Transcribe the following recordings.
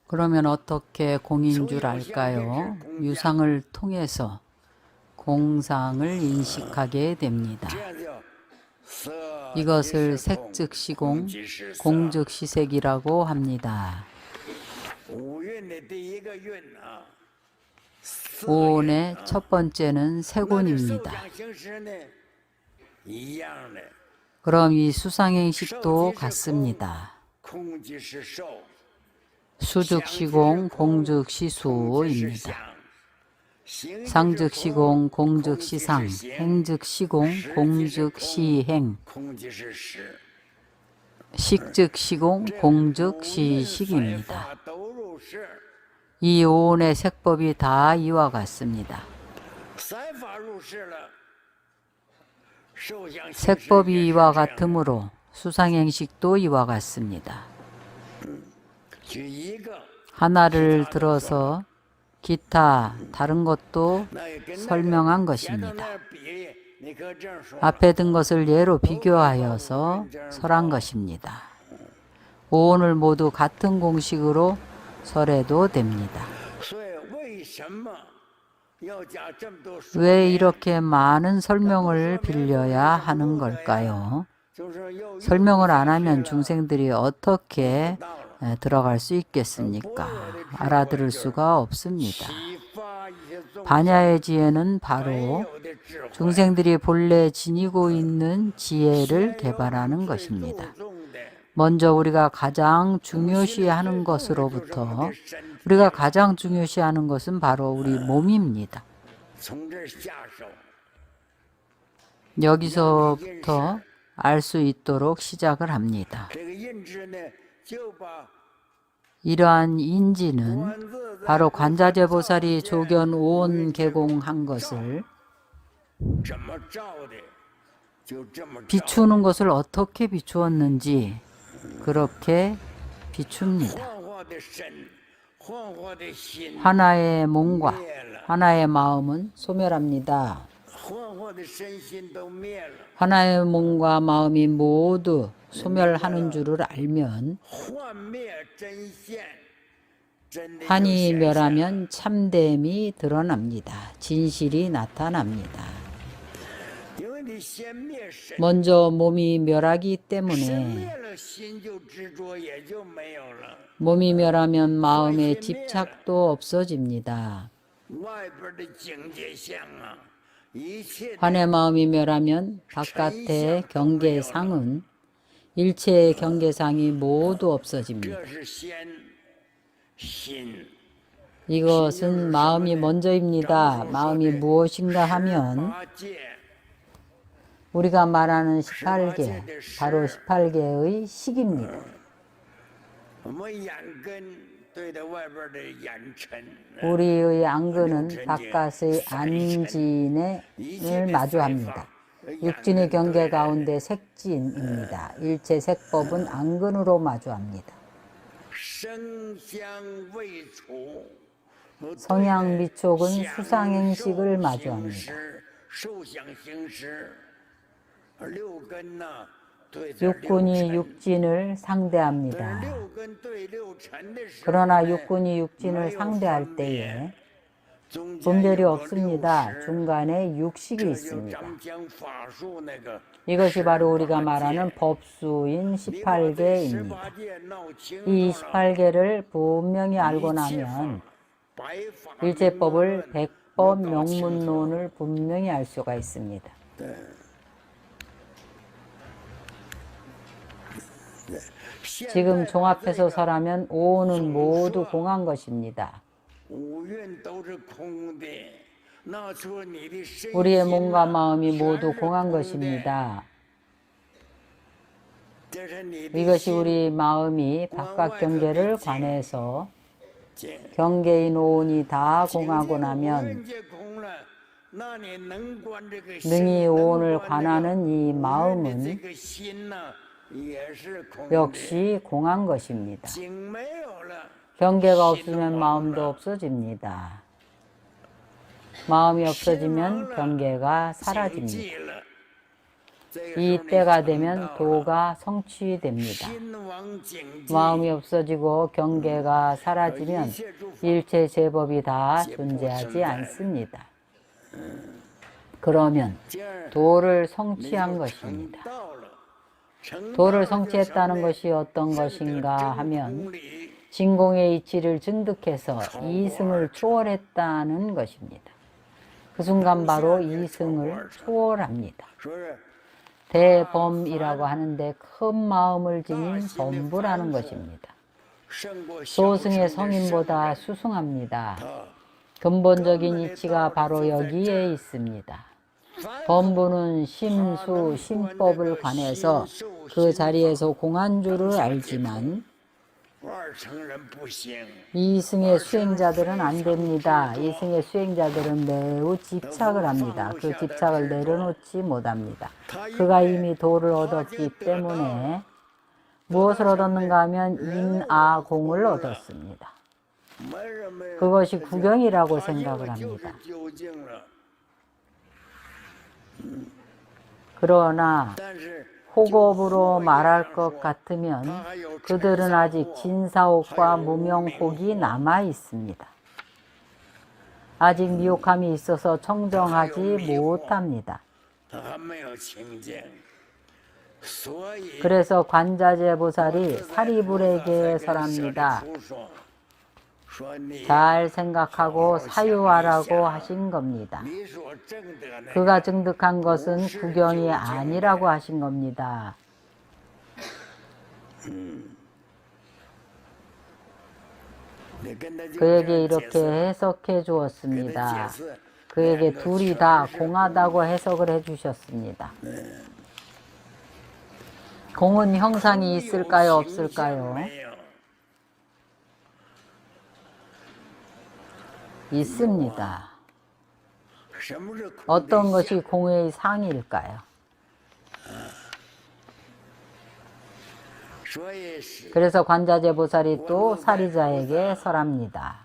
그러면 어떻게 공인 줄 알까요? 유상을 통해서 공상을 인식하게 됩니다. 이것을 색즉시공, 공즉시색이라고 합니다. 오온의 첫 번째는 색온입니다. 그럼 이 수상행식도 같습니다. 수즉시공, 공즉시수입니다. 상즉시공, 공즉시상, 행즉시공, 공즉시행, 식즉시공, 공즉시식입니다. 이 오온의 색법이 다 이와 같습니다. 색법이 이와 같으므로 수상행식도 이와 같습니다. 하나를 들어서 기타 다른 것도 설명한 것입니다. 앞에 든 것을 예로 비교하여서 설한 것입니다. 오온을 모두 같은 공식으로 설해도 됩니다. 왜 이렇게 많은 설명을 빌려야 하는 걸까요? 설명을 안 하면 중생들이 어떻게 들어갈 수 있겠습니까? 알아들을 수가 없습니다. 반야의 지혜는 바로 중생들이 본래 지니고 있는 지혜를 개발하는 것입니다. 먼저 우리가 가장 중요시하는 것으로부터 우리가 가장 중요시하는 것은 바로 우리 몸입니다. 여기서부터 알 수 있도록 시작을 합니다. 이러한 인지는 바로 관자재 보살이 조견 오온 개공한 것을 비추는 것을 어떻게 비추었는지 그렇게 비춥니다. 하나의 몸과 하나의 마음은 소멸합니다. 하나의 몸과 마음이 모두 소멸하는 줄을 알면 한이 멸하면 참됨이 드러납니다. 진실이 나타납니다. 먼저 몸이 멸하기 때문에 몸이 멸하면 마음의 집착도 없어집니다. 환의 마음이 멸하면 바깥의 경계상은 일체의 경계상이 모두 없어집니다. 이것은 마음이 먼저입니다. 마음이 무엇인가 하면 우리가 말하는 18개, 바로 18개의 식입니다. 우리의 안근은 바깥의 안진을 마주합니다. 육진의 경계 가운데 색진입니다. 일체 색법은 안근으로 마주합니다. 성향 미촉은 수상행식을 마주합니다. 육군이 육진을 상대합니다. 그러나 육군이 육진을 상대할 때에 분별이 없습니다. 중간에 육식이 있습니다. 이것이 바로 우리가 말하는 법수인 18개입니다. 이 18개를 분명히 알고 나면 일체법을 백법 명문론을 분명히 알 수가 있습니다. 지금 종합해서 설하면 오온은 모두 공한 것입니다. 우리의 몸과 마음이 모두 공한 것입니다. 이것이 우리 마음이 바깥 경계를 관해서 경계인 오온이 다 공하고 나면 능히 오온을 관하는 이 마음은 역시 공한 것입니다. 경계가 없으면 마음도 없어집니다. 마음이 없어지면 경계가 사라집니다. 이 때가 되면 도가 성취됩니다. 마음이 없어지고 경계가 사라지면 일체 제법이 다 존재하지 않습니다. 그러면 도를 성취한 것입니다. 도를 성취했다는 것이 어떤 것인가 하면 진공의 이치를 증득해서 이승을 초월했다는 것입니다. 그 순간 바로 이승을 초월합니다. 대범이라고 하는데 큰 마음을 지닌 범부라는 것입니다. 소승의 성인보다 수승합니다. 근본적인 이치가 바로 여기에 있습니다. 범부는 심수, 심법을 관해서 그 자리에서 공한 줄을 알지만 이승의 수행자들은 안 됩니다. 이승의 수행자들은 매우 집착을 합니다. 그 집착을 내려놓지 못합니다. 그가 이미 도를 얻었기 때문에 무엇을 얻었는가 하면 인아공을 얻었습니다. 그것이 구경이라고 생각을 합니다. 그러나 호겁으로 말할 것 같으면 그들은 아직 진사옥과 무명혹이 남아 있습니다. 아직 미혹함이 있어서 청정하지 못합니다. 그래서 관자재 보살이 사리불에게 설합니다. 잘 생각하고 사유하라고 하신 겁니다. 그가 증득한 것은 구경이 아니라고 하신 겁니다. 그에게 이렇게 해석해 주었습니다. 그에게 둘이 다 공하다고 해석을 해 주셨습니다. 공은 형상이 있을까요, 없을까요? 있습니다. 어떤 것이 공의 상일까요? 그래서 관자재 보살이 또 사리자에게 설합니다.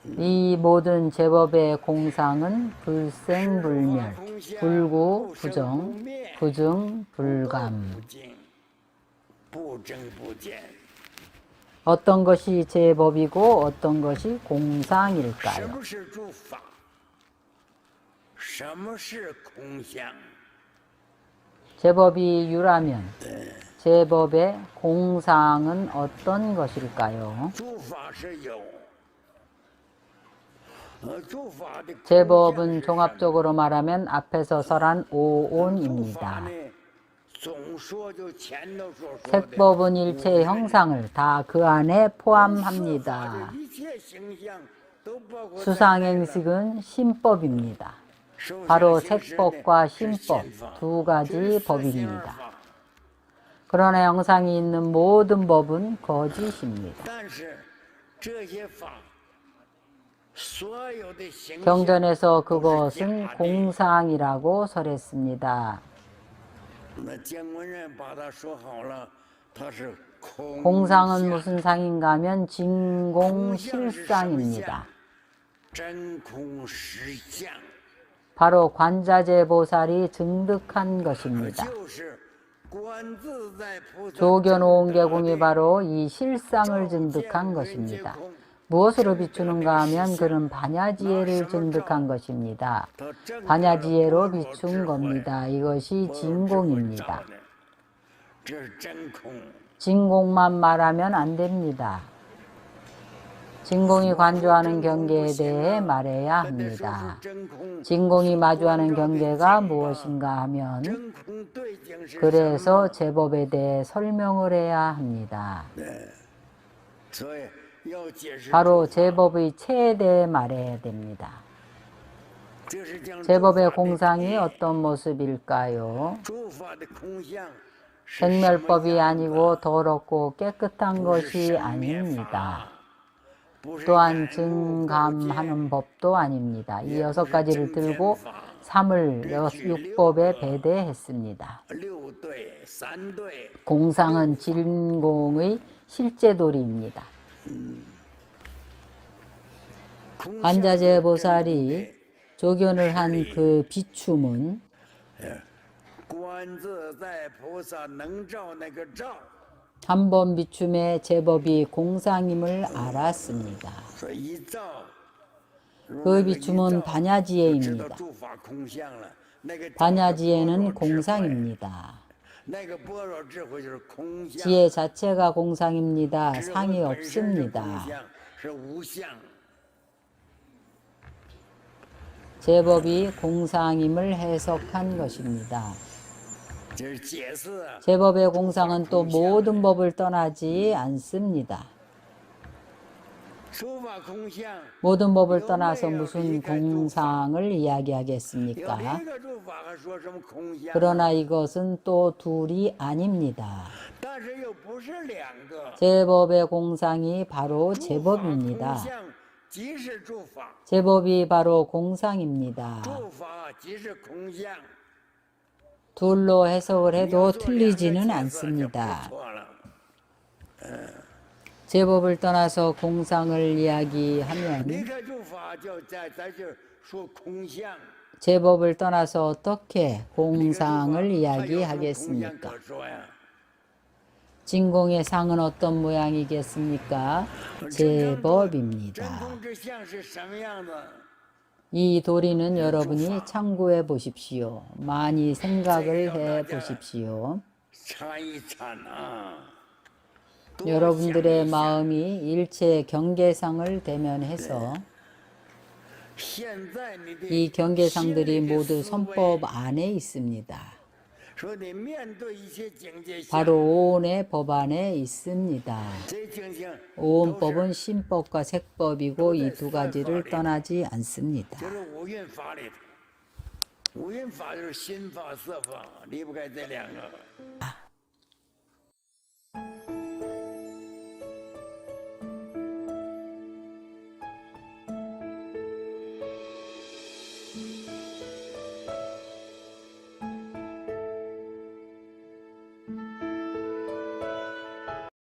이 모든 제법의 공상은 불생불멸, 불구, 부정, 부증, 불감. 어떤 것이 제법이고 어떤 것이 공상일까요? 제법이 유라면 제법의 공상은 어떤 것일까요? 제법은 종합적으로 말하면 앞에서 설한 오온입니다. 색법은 일체의 형상을 다 그 안에 포함합니다. 수상행식은 심법입니다. 바로 색법과 심법 두 가지 법입니다. 그러나 형상이 있는 모든 법은 거짓입니다. 경전에서 그것은 공상이라고 설했습니다. 공상은 무슨 상인가 하면 진공실상입니다. 바로 관자재 보살이 증득한 것입니다. 조견오온계공이 바로 이 실상을 증득한 것입니다. 무엇으로 비추는가 하면 그는 반야지혜를 증득한 것입니다. 반야지혜로 비춘 겁니다. 이것이 진공입니다. 진공만 말하면 안 됩니다. 진공이 관조하는 경계에 대해 말해야 합니다. 진공이 마주하는 경계가 무엇인가 하면 그래서 제법에 대해 설명을 해야 합니다. 바로 제법의 체에 대해 말해야 됩니다. 제법의 공상이 어떤 모습일까요? 생멸법이 아니고 더럽고 깨끗한 것이 아닙니다. 또한 증감하는 법도 아닙니다. 이 6가지를 들고 3을 6법에 배대했습니다. 공상은 진공의 실제도리입니다. 관자재 보살이 조견을 한 그 비춤은 한 번 비춤에 제법이 공상임을 알았습니다. 그 비춤은 반야지혜입니다. 반야지혜는 공상입니다. 지혜 자체가 공상입니다. 상이 없습니다. 제법이 공상임을 해석한 것입니다. 제법의 공상은 또 모든 법을 떠나지 않습니다. 모든 법을 떠나서 무슨 공상을 이야기하겠습니까? 그러나 이것은 또 둘이 아닙니다. 제법의 공상이 바로 제법입니다. 제법이 바로 공상입니다. 둘로 해석을 해도 틀리지는 않습니다. 제법을 떠나서 공상을 이야기하면 제법을 떠나서 어떻게 공상을 이야기하겠습니까? 진공의 상은 어떤 모양이겠습니까? 제법입니다. 이 도리는 여러분이 참고해 보십시오. 많이 생각을 해 보십시오. 여러분들의 마음이 일체 경계상을 대면해서 이 경계상들이 모두 선법 안에 있습니다. 바로 오온의 법 안에 있습니다. 오온법은 신법과 색법이고 이 두 가지를 떠나지 않습니다.